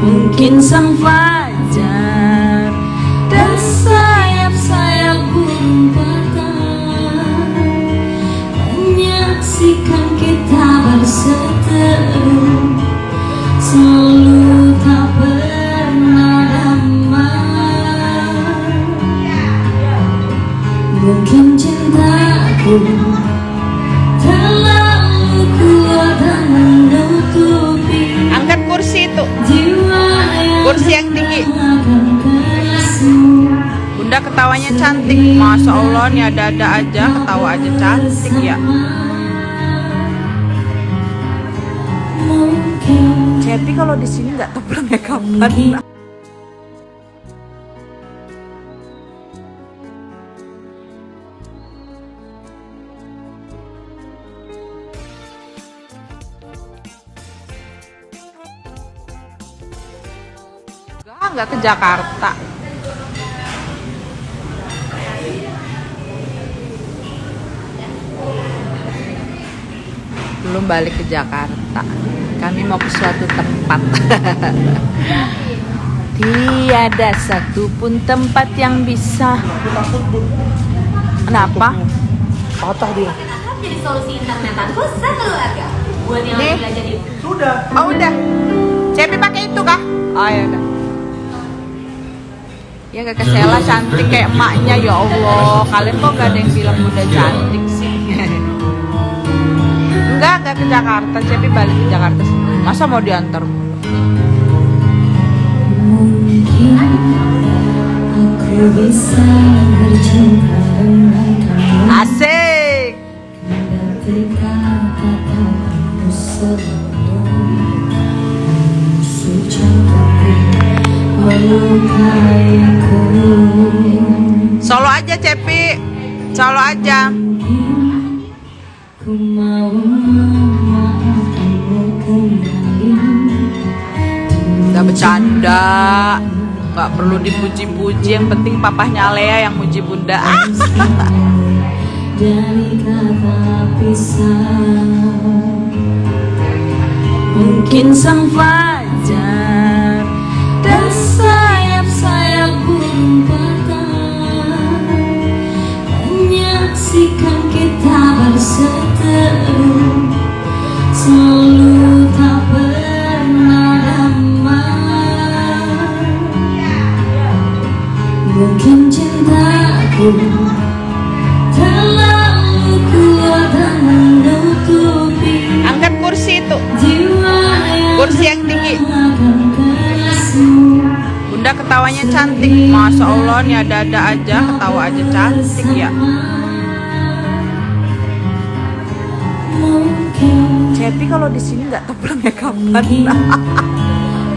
Mungkin sang fajar dan sayap-sayap burung patah menyaksikan kita berseteru, selalu tak pernah damai. Mungkin cintaku terlalu kuat dan menutupi. Angkat kursi itu, kursi yang tinggi. Bunda ketawanya cantik, masya Allah nih, ada-ada aja ketawa aja cantik ya. Cepi kalau di sini nggak tahu pulangnya kapan. Nggak ke Jakarta. Belum balik ke Jakarta. Kami mau ke suatu tempat. Tiada satupun tempat yang bisa. Kenapa? Patah dia. Jadi solusi internetanku sekeluarga. Buat yang Nih. lagi belajar di Sudah. Oh udah. Cepi pakai itu kah? Oh ya udah. Ya kakak Sela cantik kayak emaknya, ya Allah. Kalian kok gak ada yang bilang Bunda cantik sih? Enggak ke Jakarta. Cepi balik ke Jakarta sendiri. Masa mau diantar? Mungkin aku bisa berjumpa dengan kamu Asik. ketika katamu sebelum sujaku melukaiku. Solo aja Cepi. Solo aja. Ku mau memaafkanmu kembali. Udah bercanda. Gak perlu dipuji-puji. Yang penting papahnya Lea yang muji Bunda. Dari kata pisah, mungkin sang fajar dan sayap-sayap burung patah menyaksikan kita berseteru, selalu tak pernah damai. Mungkin cintaku terlalu kuat dan menutupi Angkat kursi itu, jiwa kursi yang tinggi. akan keras. Bunda ketawanya cantik, masya Allah nih, ada-ada aja ketawa aja cantik ya. Mungkin Cepi kalau di sini nggak tahu pulangnya kapan.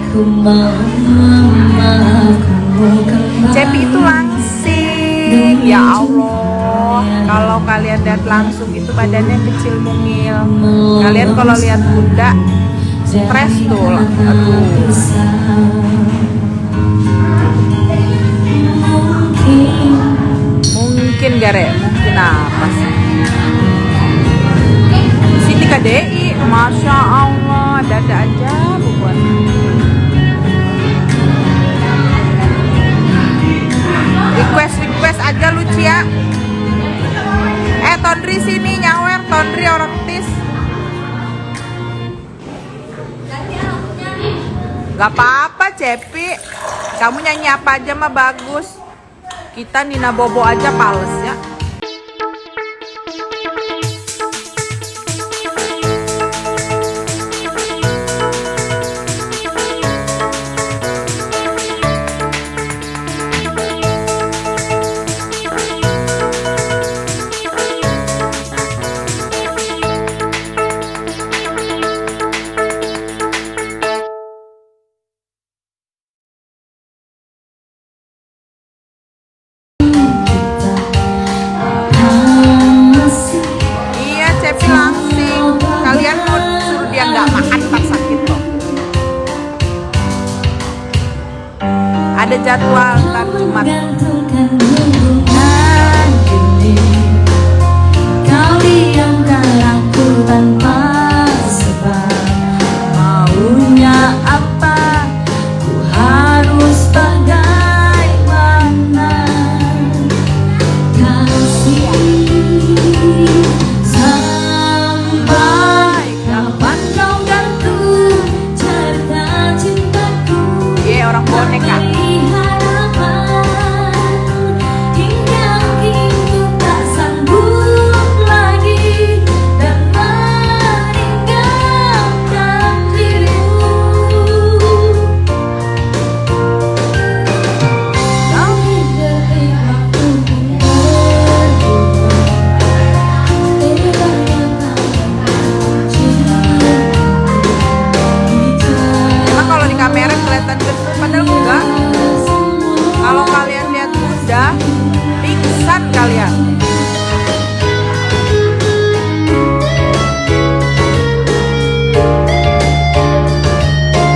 ku mau memaafkanmu kembali. Cepi itu langsing, ya Allah. Kalau kalian lihat langsung itu badannya kecil mungil. Kalian kalau lihat Bunda stres tuh, aduh. Mungkin Gare, mungkin apa sih? Siti KDI, masya Allah, dada aja buat. Request aja lu Cia. Tondri sini nyawer, Tondri orang tis. Gak apa-apa Cepi, kamu nyanyi apa aja mah bagus. Kita Nina Bobo aja pales ya. Ada jadwal ntar Jumat. Kau diamkan aku tanpa sebab, maunya apa ku Eka. Hingga kini ku tak sanggup lagi dan meninggalkan dirimu. Tapi detik waktu Emang kalau di kamera kelihatan gendut, padahal enggak. Kalau kalian lihat Bunda, pingsan kalian.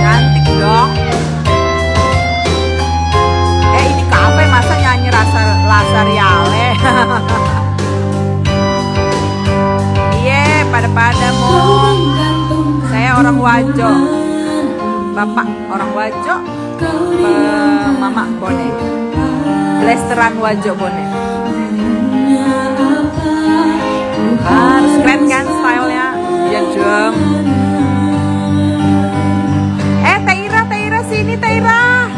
Cantik dong. Ini kafe masa nyanyi rasa Lasariale. Iya, pada mau. Saya orang Wajo. Bapak orang Wajo, Mama Bone, Lesteran Wajo Bone. Harus keren kan stylenya, ya dong. Taira sini Taira.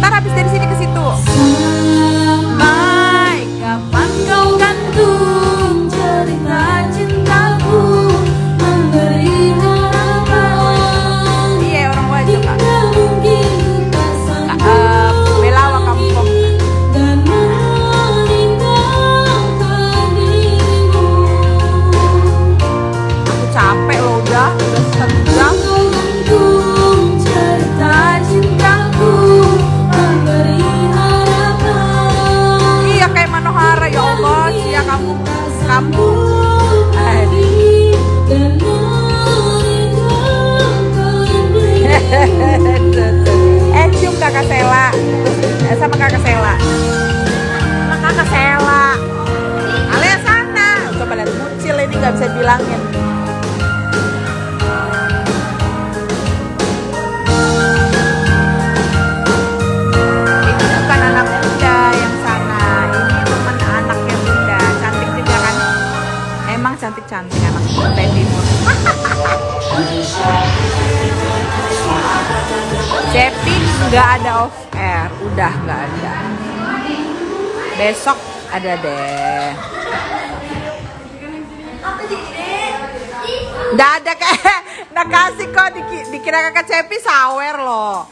Ntar habis dari sini ke situ. Sampai kapan kau gantung cerita cintaku, memberi harapan. Iya orang Wajo kak. Hingga mungkin ku tak sanggup Belawa kampung. dan meninggalkan dirimu. Aku capek loh udah 1 jam. Kau gantung cerita cintaku, memberi harapan. Iya kayak Manohara ya Allah, sia kamu. Dan meninggalkan Cium kakak Sela sama kakak Sela. Sama kakak Sela. Alia sana. Coba lihat kucil ini nggak bisa bilangin. Ini bukan anak Bunda yang sana. Ini teman anaknya Bunda. Cantik juga kan? Emang cantik-cantik anak Bunda Timur. Cepi nggak ada off air, udah nggak ada. Besok ada deh. Nggak ada kayak, nah kasih kok dikira kakak Cepi sawer loh.